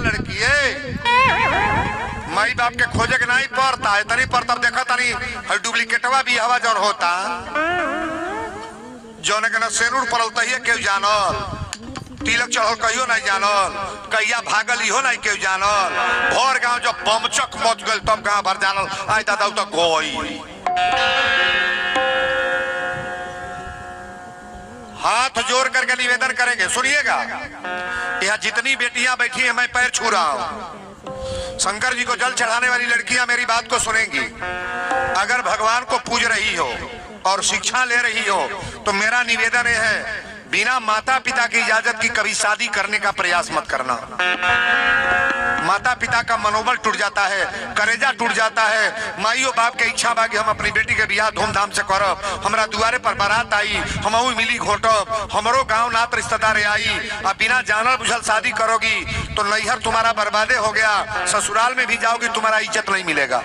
लड़की है माई बाप के खोजे के नहीं पड़ता है तनी पर तब देखा तनी डुप्लीकेटवा भी हवा जौन होता जौन के ना सेनूर पड़ल तहिए केहू जानल तिलक चढ़ल कहियो नहीं जानल कहिया भागल इहो नहीं केहू जानल भर गांव जब बमचक मच गल तब गांव भर जानल आई दादा तो गोई। हाथ जोड़ करके निवेदन करेंगे सुनिएगा यहाँ जितनी बेटियां बैठी हैं मैं पैर छू रहा हूं शंकर जी को जल चढ़ाने वाली लड़कियां मेरी बात को सुनेंगी। अगर भगवान को पूज रही हो और शिक्षा ले रही हो तो मेरा निवेदन है बिना माता पिता की इजाजत की कभी शादी करने का प्रयास मत करना। माता पिता का मनोबल टूट जाता है करेजा टूट जाता है। माइयो बाप के इच्छा बा कि हम अपनी बेटी के बियाह धूमधाम से करब हमरा दुआरे पर बारात आई हमहू मिली घोटब हमरो गांव नात रिश्तेदार आई अब बिना जानल बुझल शादी करोगी तो नैहर तुम्हारा बर्बादे हो गया ससुराल में भी जाओगी तुम्हारा इज्जत नहीं मिलेगा।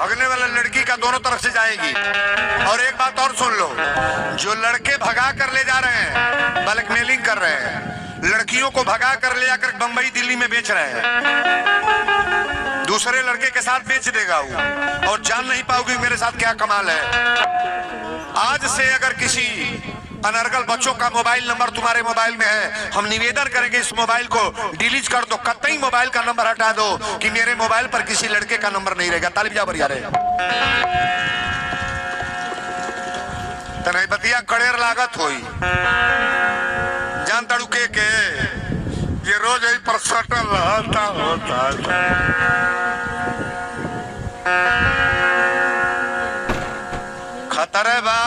भगने वाला लड़की का दोनों तरफ से जाएगी। और एक बात और सुन लो जो लड़के भगा कर ले जा रहे हैं ब्लैकमेलिंग कर रहे हैं लड़कियों को भगा कर ले जाकर बंबई दिल्ली में बेच रहे हैं दूसरे लड़के के साथ बेच देगा वो और जान नहीं पाओगी मेरे साथ क्या कमाल है। आज से अगर किसी अनर्गल बच्चों का मोबाइल नंबर तुम्हारे मोबाइल में है हम निवेदन करेंगे इस मोबाइल को डिलीट कर दो कतई मोबाइल का नंबर हटा दो कि मेरे मोबाइल पर किसी लड़के का नंबर नहीं रहेगा। तालिब जा बढ़िया रहे तने बतिया कड़ेर लागत होई जान तड़ू के ये रोज यही पर सटल रहता होता खतरे बा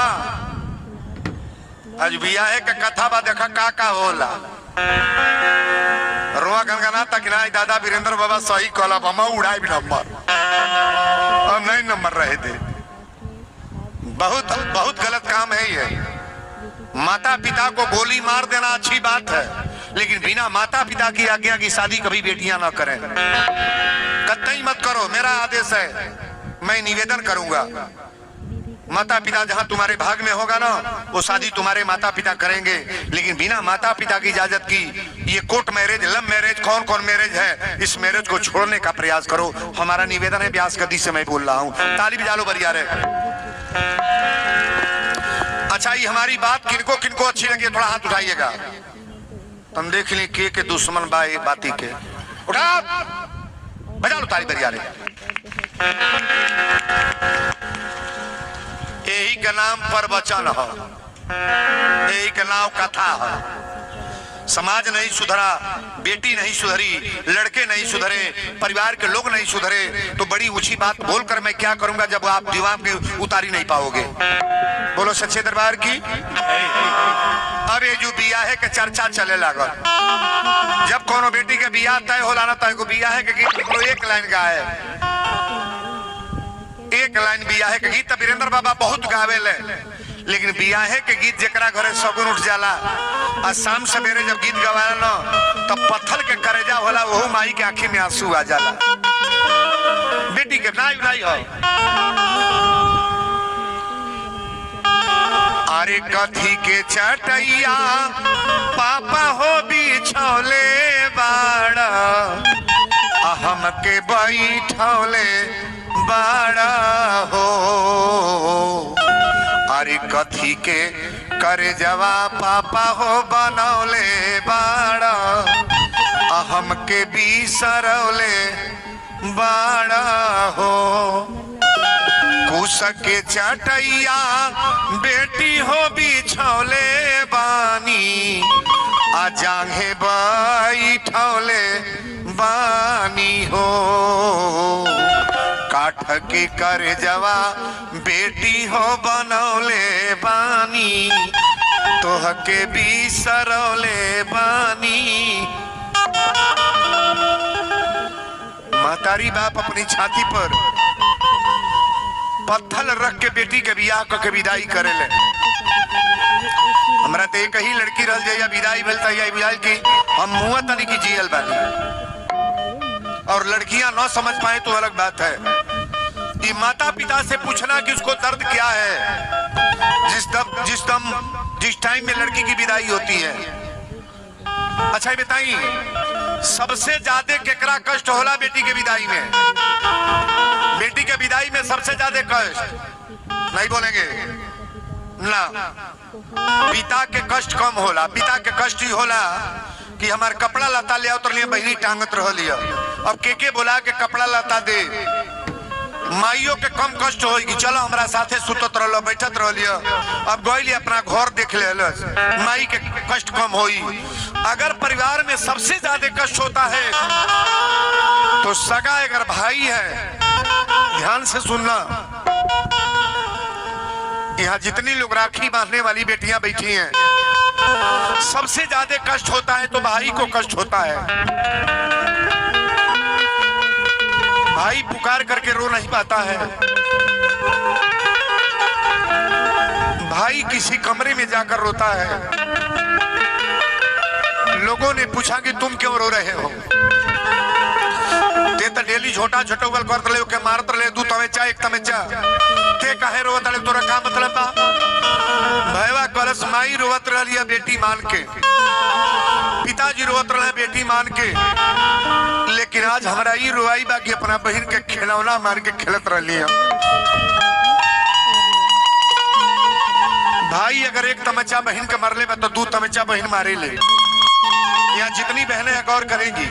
आज बियाहे के कथा बा देखा का होला रुआ गनगना तक ना दादा वीरेंद्र बाबा सही कहला हम उड़ाई भी नंबर अब नहीं नंबर रहे थे बहुत बहुत गलत काम है ये। माता पिता को गोली मार देना अच्छी बात है लेकिन बिना माता पिता की आज्ञा की शादी कभी बेटियां ना करें कतई मत करो मेरा आदेश है। मैं निवेदन करूंगा माता पिता जहां तुम्हारे भाग में होगा ना वो शादी तुम्हारे माता पिता करेंगे लेकिन बिना माता पिता की इजाजत की ये कोर्ट मैरिज लव मैरिज कौन कौन मैरिज है इस मैरिज को छोड़ने का प्रयास करो हमारा निवेदन है। ब्यास गद्दी से मैं बोल रहा हूँ ताली बजालो बरिया रे। अच्छा ये हमारी बात किनको किनको अच्छी लगी थोड़ा हाथ उठाइएगा तुम देख ली के दुश्मन बा ये बाती के उठा बजा लो ताली बरिया रे। यही का नाम प्रवचन है यही का नाम कथा है। समाज नहीं सुधरा बेटी नहीं सुधरी लड़के नहीं सुधरे परिवार के लोग नहीं सुधरे तो बड़ी ऊंची बात बोलकर मैं क्या करूंगा जब आप दीवार पे उतारी नहीं पाओगे। बोलो सच्चे दरबार की। अब ये जो बियाहे के चर्चा चले लागल जब कोनो बेटी के बियाह तय होला ना तय को बियाहे के गीत एक लाइन गाए एक लाइन बियाहे के गीत वीरेंद्र बाबा बहुत गावेले लेकिन बियाहे के गीत जरा घरे सगुन उठ जाला और शाम सवेरे जब गीत गवाला ना तब पत्थर के करेजा होला वहू माई के आंखी में आंसू आ जाला। बेटी के नाई नाई हो अरे कथी के चटैया पापा हो बिछौले बाड़ा हम के बैठौले बाड़ा हो अरे कथी के करे जवा पापा हो बनौले बाड़ा हम के बिसरौले बाड़ा हो कुश के चटैया बेटी हो बिछौले बानी आ जांघे बैठौले बानी हो काठ के कर जवा बेटी हो बनौले बानी तोह के बिसरौले बानी। महतारी बाप अपनी छाती पर पत्थर रख के बेटी के बियाह के विदाई करेले। हमरा तो एक ही लड़की रह जाइए विदाई भेलता बुझाइल की हम मुँह तनी की जियल बानी और लड़कियां न समझ पाए तो अलग बात है। ये माता पिता से पूछना कि उसको दर्द क्या है जिस टाइम में लड़की की विदाई होती है अच्छा ये बताई, सबसे ज्यादा केकरा कष्ट होला बेटी के विदाई में? बेटी के विदाई में सबसे ज्यादा कष्ट नहीं बोलेंगे ना। पिता के कष्ट कम होला। पिता के कष्ट ही होला कि हमार कपड़ा लता ले आओ तो लिए बहनी टांगत रह लिया। अब के बोला के कपड़ा लता दे। माइयों के कम कष्ट होई कि चलो हमारा साथे सुतत रह लो, बैठत रह लिया। अब गई अपना घर देख ले, माई के कष्ट कम होई। अगर परिवार में सबसे ज्यादा कष्ट होता है तो सगा अगर भाई है, ध्यान से सुनना, यहाँ जितनी लोग राखी बांधने वाली बेटियां बैठी हैं, सबसे ज्यादा कष्ट होता है तो भाई को कष्ट होता है। भाई पुकार करके रो नहीं पाता है। भाई किसी कमरे में जाकर रोता है। लोगों ने पूछा कि तुम क्यों रो रहे हो? ते तो डेली छोटा छोटोगल करत ले, के मारत ले, दू तमेचा एक तमेचा, ते काहे रोवत ले? तोरा का मतलब बा? भैया कलश माई रोवत रही बेटी मान के, पिताजी रोवत रहे बेटी मान के, लेकिन आज हमारा ये रोवाई बा कि अपना बहन के खिलौना मार के खेलत रही। भाई अगर एक तमचा बहन के मरले बा तो दू तमचा बहन मारे ले। यहाँ जितनी बहनें गौर करेंगी,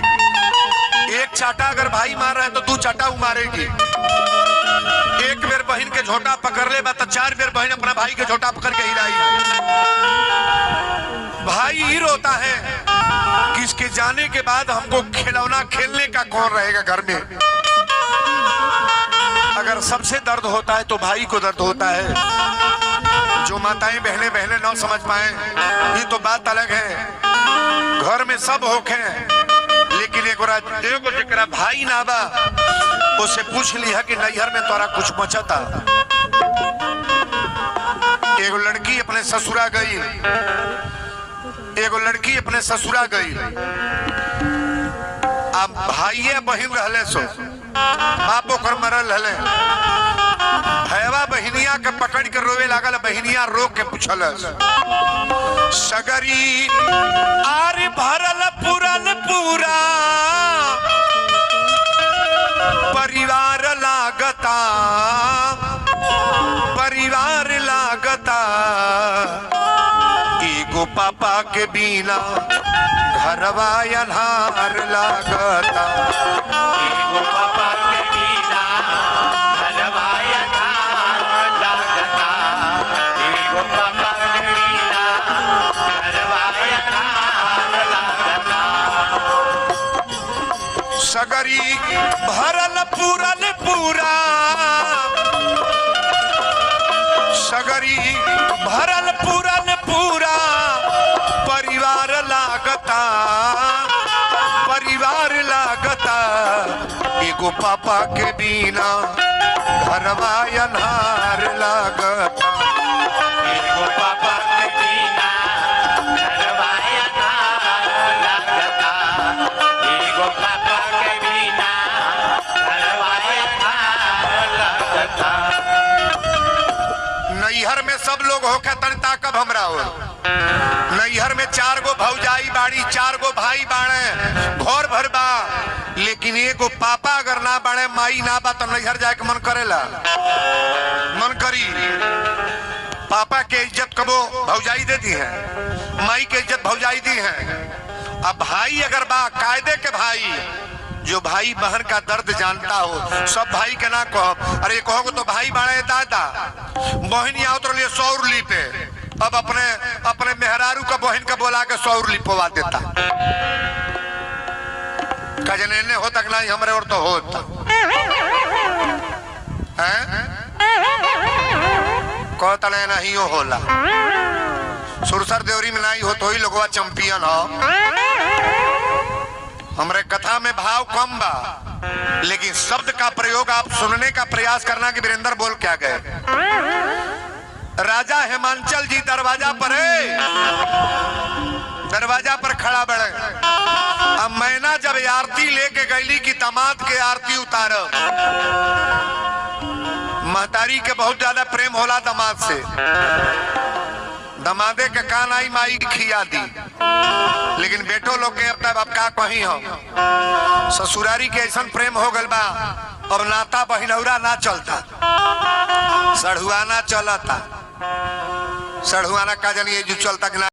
एक चाटा अगर भाई मार रहा है तो दू चाटा वो मारेगी। एक बेर बहन के झोटा पकड़ ले बा तो 4 बेर बहन अपना भाई के झोटा पकड़ के हिलाई। भाई ही रोता है कि इसके जाने के बाद हमको खिलौना खेलने का कौन रहेगा घर में। अगर सबसे दर्द होता है तो भाई को दर्द होता है। जो माताएं बहनें ना समझ पाए ये तो बात अलग है। घर में सब होखे, लेकिन एगो जेकरा भाई ना बा उसे पूछ लिया कि नैहर में तोरा कुछ बचता। एगो लड़की अपने ससुरा गई, एगो लड़की अपने ससुरा गई। अब भाइये बहन रहले सो बापो कर मरल रहले। भैया बहनिया के पकड़ के रोवे लागल। बहनिया रो के पूछल, सगरी आर भरल पुरल पूरा परिवार लागता, परिवार लागता। एगो पापा के बिना घरवा अन्हार लागता। एगो पापा के बिना घरवा अन्हार लागता। एगो पापा के बिना घरवा अन्हार लागता। सगरी भरल पूरल पूरा, सगरी भरल पूरल पूरा परिवार लागता, परिवार लागता। एगो पापा के बिना घरवा अन्हार लागता। एगो पापा के बिना घरवा अन्हार लागता। एगो पापा के बिना घरवा अन्हार लागता। नैहर में सब लोग होके तनता कब हमरा हो। नैहर में 4 गो भौजाई बाड़ी, 4 गो भाई बाड़े, घर भर बा, लेकिन एगो पापा अगर ना बाड़े, माई ना बा तो नैहर जाए के मन करेला? मन करी। पापा के इज्जत कबो भौजाई दे दी है, माई के इज्जत भौजाई दी है। अब भाई अगर बा, कायदे के भाई, जो भाई बहन का दर्द जानता हो, सब भाई के ना कहो। अरे कहोगे तो भाई बाड़े दादा, बहन आओ तो 100 रुपये पे, अब अपने मेहरारू का बहन का बोला के 100 रुपये पवा देता। कजने हो तक नहीं, हमारे और तो होता है। कहतले नहीं हो होला, सुरसर देवरी में नहीं हो तो ही लोगवा चैंपियन हो। हमरे कथा में भाव कम बा, लेकिन शब्द का प्रयोग आप सुनने का प्रयास करना कि वीरेंद्र बोल क्या गए। राजा हिमांचल जी दरवाजा पर है, दरवाजा पर खड़ा बड़े। अब मैना जब आरती लेके गईली की दामाद के आरती उतार, महतारी के बहुत ज्यादा प्रेम होला दामाद से। दमादे के कान आई माई खिया दी, लेकिन बेटो लोग के अब का कहीं हो, ससुरारी के ऐसा प्रेम हो गल बा, अब नाता बहिनौरा ना चलता, सढ़ुआना चलता। सढ़ुआना का जानिए जो चलता कि ना।